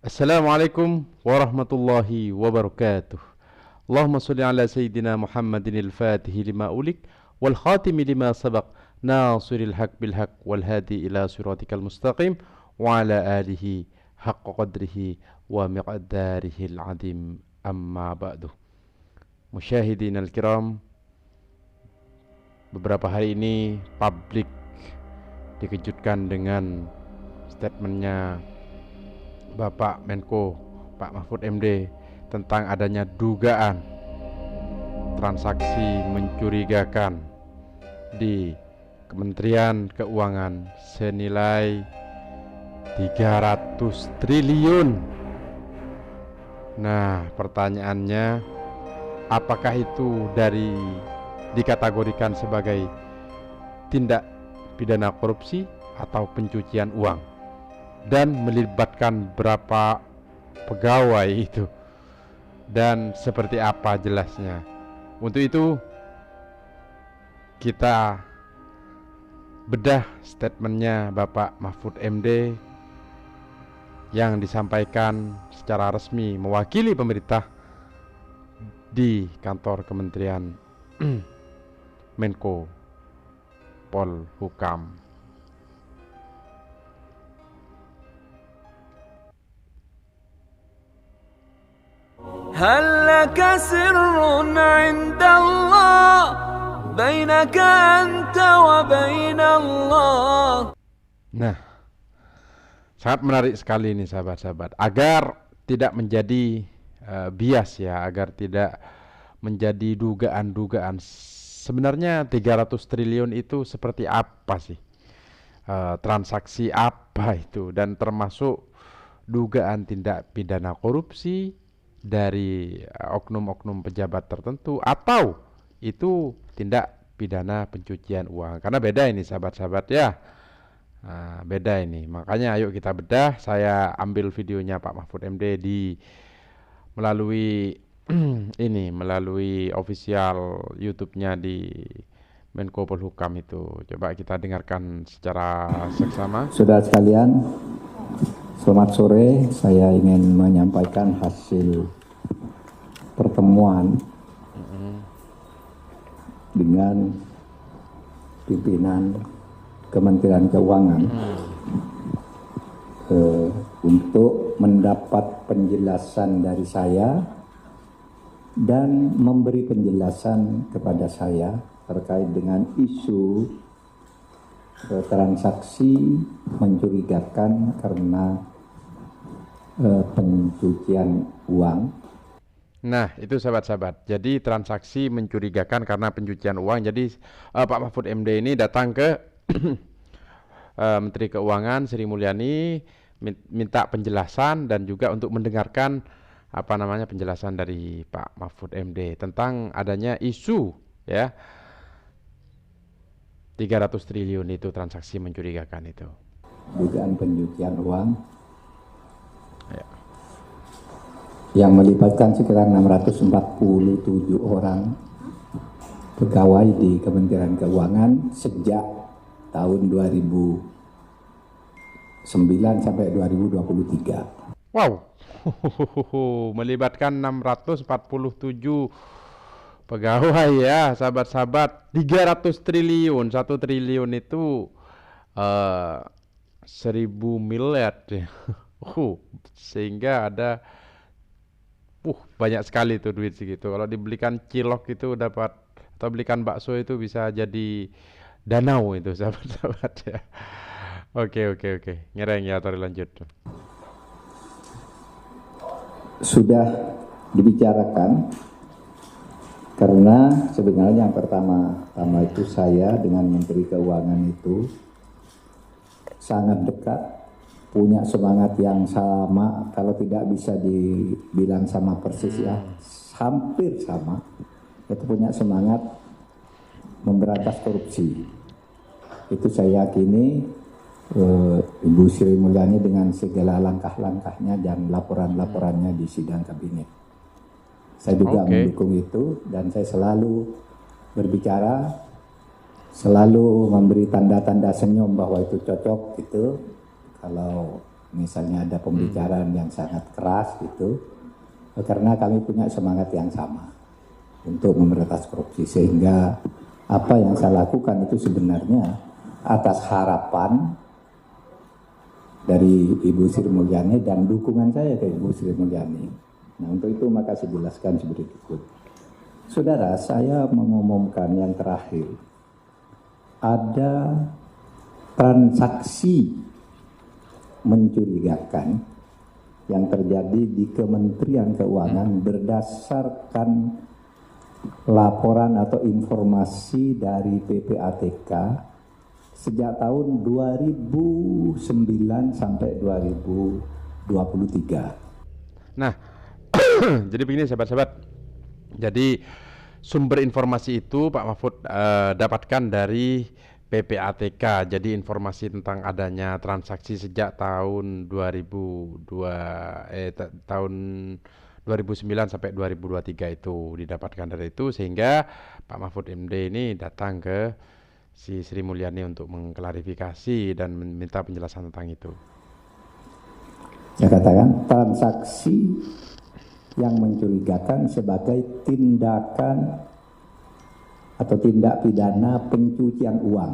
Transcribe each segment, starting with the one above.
Assalamualaikum warahmatullahi wabarakatuh. Allahumma salli ala sayyidina Muhammadin al-Fatihi lima ulik wal khatimi lima sabaq nasiril haq bil haq wal hadi ila siratikal mustaqim wa ala alihi haqqa qadrihi wa miqdarihi al-azim amma ba'du. Musyahidin al-kiram, beberapa hari ini publik dikejutkan dengan statementnya Bapak Menko Pak Mahfud MD tentang adanya dugaan transaksi mencurigakan di Kementerian Keuangan senilai 300 triliun. Nah, pertanyaannya, apakah itu dikategorikan sebagai tindak pidana korupsi atau pencucian uang, dan melibatkan berapa pegawai itu, dan seperti apa jelasnya. Untuk itu kita bedah statementnya Bapak Mahfud MD yang disampaikan secara resmi mewakili pemerintah di kantor Kementerian Menko Polhukam. هل لك سر عند الله بينك أنت وبين الله. Nah, sangat menarik sekali ini sahabat-sahabat, agar tidak menjadi bias ya, agar tidak menjadi dugaan-dugaan. Sebenarnya 300 triliun itu seperti apa sih? Transaksi apa itu, dan termasuk dugaan tindak pidana korupsi dari oknum-oknum pejabat tertentu, atau itu tindak pidana pencucian uang. Karena beda ini sahabat-sahabat ya. Nah, beda ini. Makanya ayo kita bedah. Saya ambil videonya Pak Mahfud MD melalui melalui official YouTube-nya di Menko Polhukam itu. Coba kita dengarkan secara seksama. Saudara sekalian, selamat sore. Saya ingin menyampaikan hasil pertemuan dengan pimpinan Kementerian Keuangan untuk mendapat penjelasan dari saya dan memberi penjelasan kepada saya terkait dengan isu transaksi mencurigakan karena pencucian uang. Nah, itu sahabat-sahabat. Jadi transaksi mencurigakan karena pencucian uang. Jadi Pak Mahfud MD ini datang ke Menteri Keuangan Sri Mulyani, minta penjelasan dan juga untuk mendengarkan penjelasan dari Pak Mahfud MD tentang adanya isu ya 300 triliun itu transaksi mencurigakan itu. Dugaan pencucian uang Ya. yang melibatkan sekitar 647 orang pegawai di Kementerian Keuangan sejak tahun 2009 sampai 2023. Wow, melibatkan 647 pegawai ya, sahabat-sahabat. 300 triliun, 1 triliun itu 1000 miliar ya. Sehingga ada banyak sekali tuh duit segitu. Kalau dibelikan cilok itu dapat, atau belikan bakso itu bisa jadi danau itu sahabat-sahabat ya. Oke. Ngereng ya, tarik lanjut. Sudah dibicarakan karena sebenarnya yang pertama itu saya dengan Menteri Keuangan itu sangat dekat, punya semangat yang sama, kalau tidak bisa dibilang sama persis ya, hampir sama. Itu punya semangat memberantas korupsi. Itu saya yakini Ibu Sri Mulyani dengan segala langkah-langkahnya dan laporan-laporannya di sidang kabinet. Saya juga mendukung itu, dan saya selalu berbicara, selalu memberi tanda-tanda senyum bahwa itu cocok gitu. Kalau misalnya ada pembicaraan yang sangat keras gitu, karena kami punya semangat yang sama untuk memberantas korupsi, sehingga apa yang saya lakukan itu sebenarnya atas harapan dari Ibu Sri Mulyani dan dukungan saya ke Ibu Sri Mulyani. Nah, untuk itu maka saya jelaskan seperti berikut. Saudara, saya mengumumkan yang terakhir, ada transaksi mencurigakan yang terjadi di Kementerian Keuangan berdasarkan laporan atau informasi dari PPATK sejak tahun 2009 sampai 2023. Nah, jadi begini sahabat-sahabat. Jadi sumber informasi itu Pak Mahfud dapatkan dari PPATK. Jadi informasi tentang adanya transaksi sejak tahun 2009 sampai 2023 itu didapatkan dari itu, sehingga Pak Mahfud MD ini datang ke si Sri Mulyani untuk mengklarifikasi dan meminta penjelasan tentang itu. Saya katakan transaksi yang mencurigakan sebagai tindakan atau tindak pidana pencucian uang.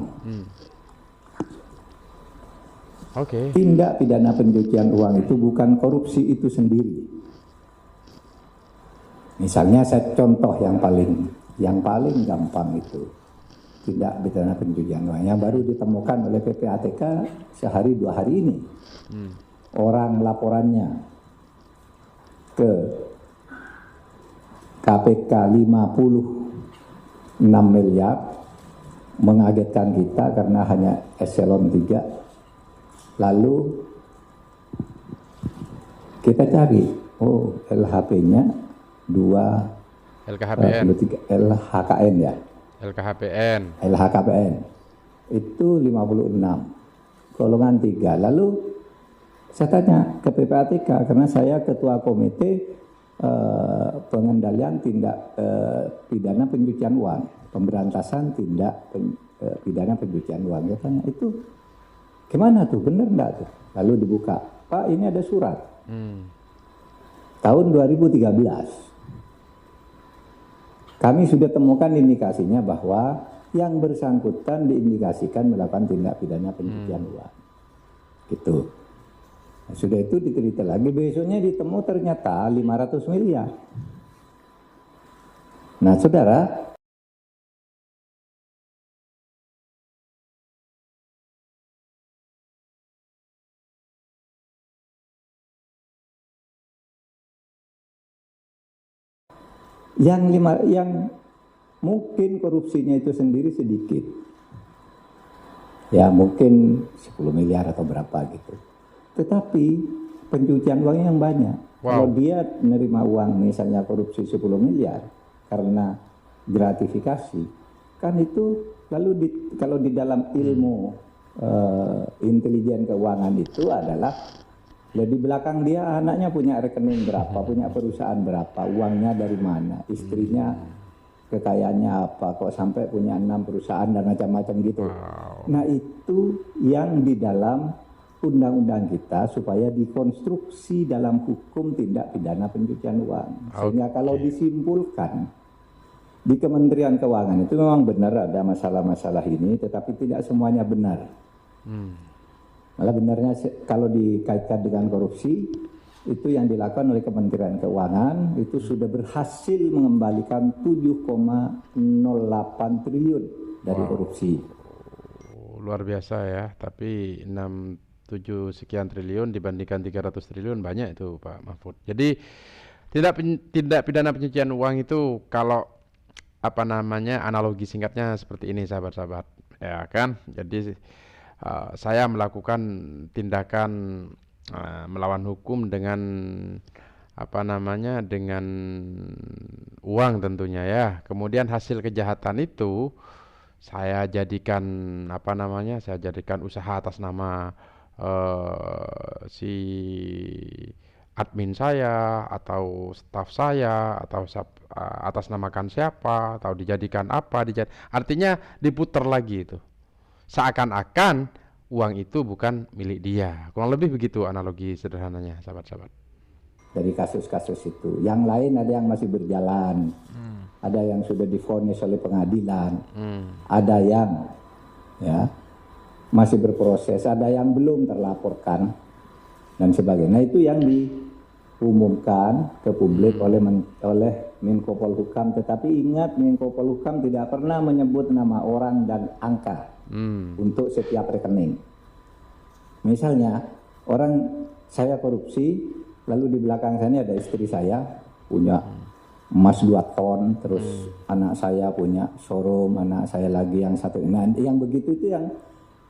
Oke. Tindak pidana pencucian uang itu bukan korupsi itu sendiri. Misalnya saya contoh yang paling gampang itu tindak pidana pencucian uang yang baru ditemukan oleh PPATK sehari 2 hari ini. Orang laporannya ke KPK 56 miliar, mengagetkan kita karena hanya eselon 3. Lalu kita cari, LHP-nya 2 LKHPN. LHKN ya. LHKPN itu 56 golongan 3. Lalu saya tanya ke PPATK karena saya ketua komite pengendalian tindak pidana pencucian uang, pemberantasan tindak pidana pencucian uang. Dia tanya, itu gimana tuh, bener enggak tuh? Lalu dibuka, Pak, ini ada surat tahun 2013. Kami sudah temukan indikasinya bahwa yang bersangkutan diindikasikan melakukan tindak pidana pencucian uang. Gitu. Nah, sudah itu diteliti lagi, besoknya ditemu ternyata 500 miliar. Nah, saudara, yang mungkin korupsinya itu sendiri sedikit, ya mungkin 10 miliar atau berapa gitu. Tetapi pencucian uangnya yang banyak. Kalau dia menerima uang misalnya korupsi 10 miliar karena gratifikasi, kan itu lalu kalau di dalam ilmu intelijen keuangan itu adalah ya di belakang dia anaknya punya rekening berapa, punya perusahaan berapa, uangnya dari mana, istrinya kekayaannya apa, kok sampai punya 6 perusahaan dan macam-macam gitu. Nah, itu yang di dalam undang-undang kita supaya dikonstruksi dalam hukum tindak pidana pencucian uang. Sehingga kalau disimpulkan di Kementerian Keuangan itu memang benar ada masalah-masalah ini, tetapi tidak semuanya benar. Malah benarnya kalau dikaitkan dengan korupsi, itu yang dilakukan oleh Kementerian Keuangan itu sudah berhasil mengembalikan 7,08 triliun dari korupsi. Luar biasa ya, tapi 7 sekian triliun dibandingkan 300 triliun banyak itu Pak Mahfud. Jadi tindak pidana pencucian uang itu kalau analogi singkatnya seperti ini sahabat-sahabat, ya kan? Jadi saya melakukan tindakan melawan hukum dengan dengan uang tentunya ya. Kemudian hasil kejahatan itu saya jadikan saya jadikan usaha atas nama si admin saya atau staf saya atau atas namakan siapa atau dijadikan apa, artinya diputar lagi itu. Seakan-akan uang itu bukan milik dia. Kurang lebih begitu analogi sederhananya, sahabat-sahabat. Dari kasus-kasus itu. Yang lain ada yang masih berjalan. Ada yang sudah divonis oleh pengadilan. Ada yang ya masih berproses, ada yang belum terlaporkan dan sebagainya. Nah, itu yang diumumkan ke publik oleh Menko Polhukam. Tetapi ingat, Menko Polhukam tidak pernah menyebut nama orang dan angka untuk setiap rekening. Misalnya orang, saya korupsi, lalu di belakang sana ada istri saya punya emas 2 ton, terus anak saya punya showroom, anak saya lagi yang satu. Nah, yang begitu itu yang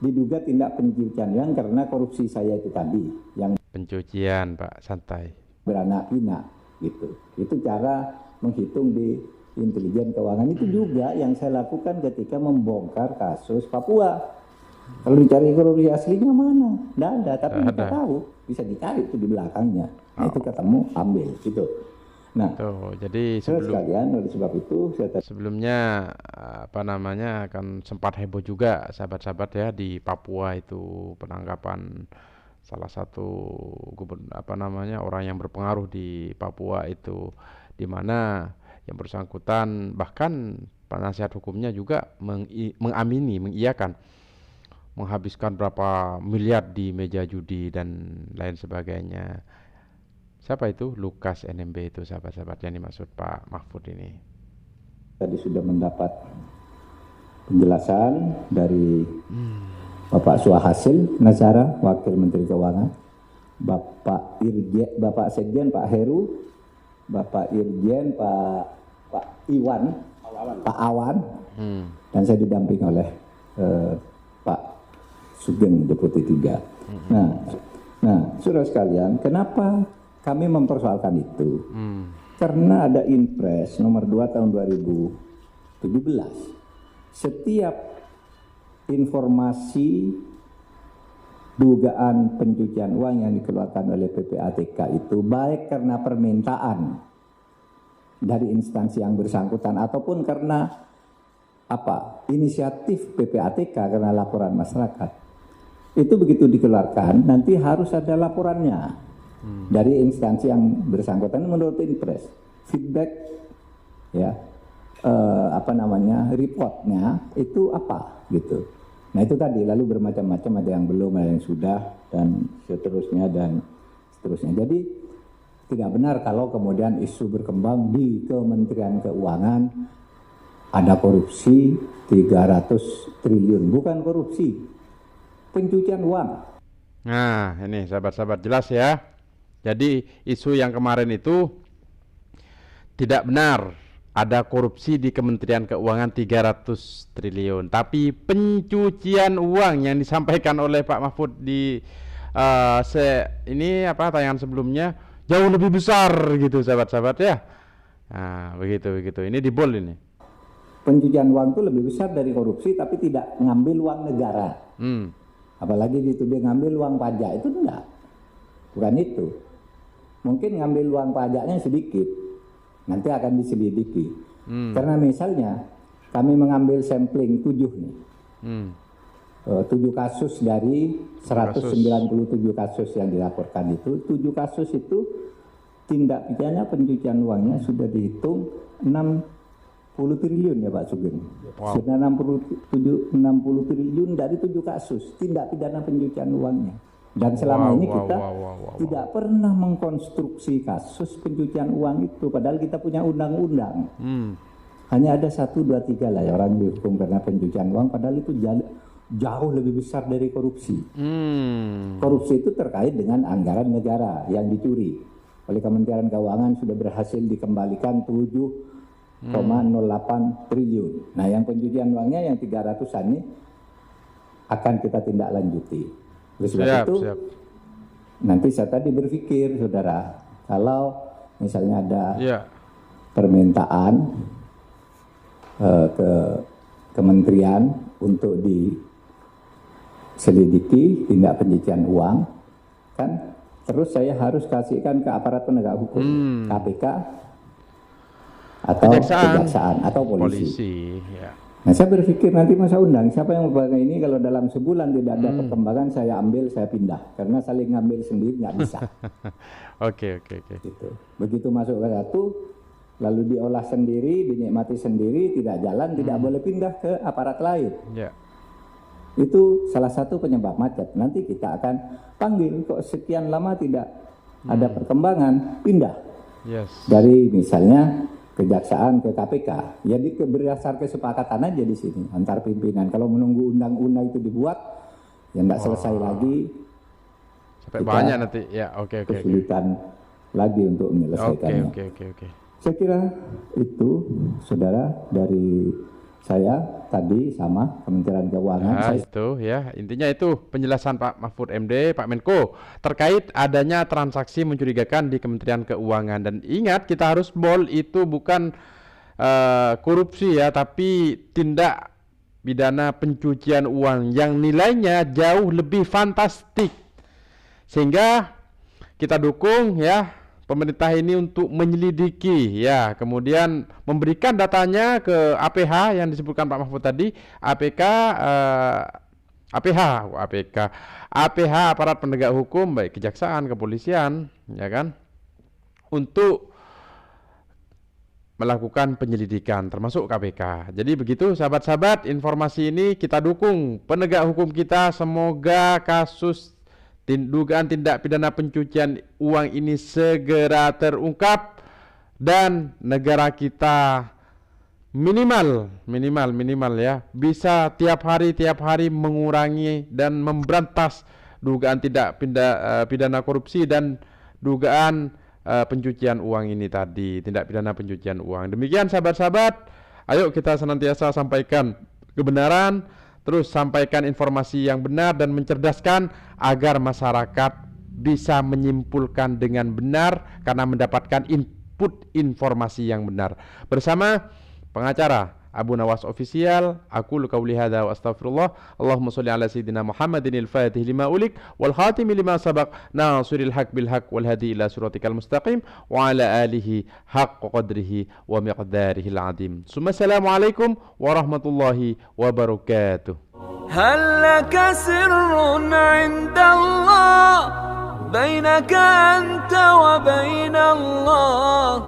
diduga tindak pencucian uang karena korupsi saya itu tadi, yang Pencucian, Pak, santai. beranak pinak gitu. Itu cara menghitung di intelijen keuangan. Itu juga yang saya lakukan ketika membongkar kasus Papua. Kalau dicari korupsi aslinya mana? Tidak ada, tapi kita tahu, bisa dicari itu di belakangnya. Nah, itu ketemu, ambil gitu. Nah, Tuh, jadi sekalian oleh sebab itu sebelumnya kan sempat heboh juga sahabat-sahabat ya di Papua itu penangkapan salah satu orang yang berpengaruh di Papua itu, di mana yang bersangkutan bahkan penasihat hukumnya juga mengiyakan menghabiskan berapa miliar di meja judi dan lain sebagainya. Siapa itu? Lukas NMB itu, sahabat-sahabat, yang dimaksud Pak Mahfud ini. Tadi sudah mendapat penjelasan dari Bapak Suhasil Nazara, Wakil Menteri Keuangan, Bapak Sekjen Pak Heru, Bapak Irjen Pak Iwan, Pak Awan, dan saya didamping oleh Pak Sugeng Deputi 3. Nah, saudara sekalian, kenapa kami mempersoalkan itu? Karena ada Inpres nomor 2 tahun 2017. Setiap informasi dugaan pencucian uang yang dikeluarkan oleh PPATK itu baik karena permintaan dari instansi yang bersangkutan ataupun karena inisiatif PPATK karena laporan masyarakat. Itu begitu dikeluarkan nanti harus ada laporannya dari instansi yang bersangkutan menurut Inpres. Feedback ya reportnya itu apa gitu. Nah, itu tadi, lalu bermacam-macam, ada yang belum, ada yang sudah, dan seterusnya. Jadi tidak benar kalau kemudian isu berkembang di Kementerian Keuangan ada korupsi 300 triliun. Bukan korupsi, pencucian uang. Nah, ini sahabat-sahabat jelas ya. Jadi isu yang kemarin itu tidak benar ada korupsi di Kementerian Keuangan 300 triliun. Tapi pencucian uang yang disampaikan oleh Pak Mahfud di tayangan sebelumnya jauh lebih besar gitu, sahabat-sahabat ya. Nah, begitu. Ini di bold ini. Pencucian uang itu lebih besar dari korupsi, tapi tidak ngambil uang negara. Apalagi dituduh ngambil uang pajak, itu enggak. Bukan itu. Mungkin ngambil uang pajaknya sedikit, nanti akan diselidiki. Karena misalnya kami mengambil sampling 7 nih. 7 kasus dari 197 kasus yang dilaporkan itu, 7 kasus itu tindak pidana pencucian uangnya sudah dihitung 60 triliun ya Pak Sugeng. Sudah 60 triliun dari 7 kasus tindak pidana pencucian uangnya. Dan selama ini kita tidak pernah mengkonstruksi kasus pencucian uang itu, padahal kita punya undang-undang. Hanya ada 1, 2, 3 lah ya orang dihukum karena pencucian uang, padahal itu jauh lebih besar dari korupsi. Korupsi itu terkait dengan anggaran negara yang dicuri. Oleh Kementerian Keuangan sudah berhasil dikembalikan 7,08 triliun. Nah, yang pencucian uangnya yang 300-an ini akan kita tindak lanjuti. Oleh sebab itu, nanti saya tadi berpikir, saudara, kalau misalnya ada permintaan ke kementerian untuk diselidiki tindak pencucian uang, kan terus saya harus kasihkan ke aparat penegak hukum, KPK atau kejaksaan atau polisi. Nah, saya berpikir nanti masa undang siapa yang membagikan ini, kalau dalam sebulan tidak ada perkembangan saya ambil, saya pindah, karena saling ngambil sendiri nggak bisa. Oke. Gitu. Begitu masuk ke satu, lalu diolah sendiri, dinikmati sendiri, tidak jalan, tidak boleh pindah ke aparat lain. Ya. Itu salah satu penyebab macet. Nanti kita akan panggil, kok sekian lama tidak ada perkembangan, pindah. Yes. Dari misalnya kejaksaan ke KPK. Jadi berdasar kesepakatan aja di sini antar pimpinan. Kalau menunggu undang-undang itu dibuat, ya tidak selesai lagi. Sampai banyak nanti. Ya, oke. Kesulitan lagi untuk menyelesaikannya. Oke. Saya kira itu, saudara, dari saya tadi sama Kementerian Keuangan. Nah, itu ya, intinya itu penjelasan Pak Mahfud MD, Pak Menko terkait adanya transaksi mencurigakan di Kementerian Keuangan. Dan ingat, kita harus bold, itu bukan korupsi ya, tapi tindak pidana pencucian uang yang nilainya jauh lebih fantastik. Sehingga kita dukung ya pemerintah ini untuk menyelidiki ya, kemudian memberikan datanya ke APH yang disebutkan Pak Mahfud tadi, APH aparat penegak hukum, baik kejaksaan, kepolisian, ya kan, untuk melakukan penyelidikan termasuk KPK. Jadi begitu sahabat-sahabat, informasi ini kita dukung penegak hukum kita, semoga kasus dugaan tindak pidana pencucian uang ini segera terungkap dan negara kita minimal ya bisa tiap hari mengurangi dan memberantas dugaan pidana korupsi dan dugaan pencucian uang ini tadi, tindak pidana pencucian uang. Demikian sahabat-sahabat, ayo kita senantiasa sampaikan kebenaran, terus sampaikan informasi yang benar dan mencerdaskan agar masyarakat bisa menyimpulkan dengan benar karena mendapatkan input informasi yang benar. Bersama pengacara Abu Nawas Official, aku qauli hadza wa astaghfirullah. Allahumma shalli ala sayyidina Muhammadin al-Fatih lima ulik wal khatim lima sabaq nasiril haq bil haq wal hadi ila siratikal mustaqim wa ala alihi haqq qadrihi wa miqdarihi al-azim. Assalamu alaikum warahmatullahi wabarakatuh. هل لك سر عند الله بينك أنت وبين الله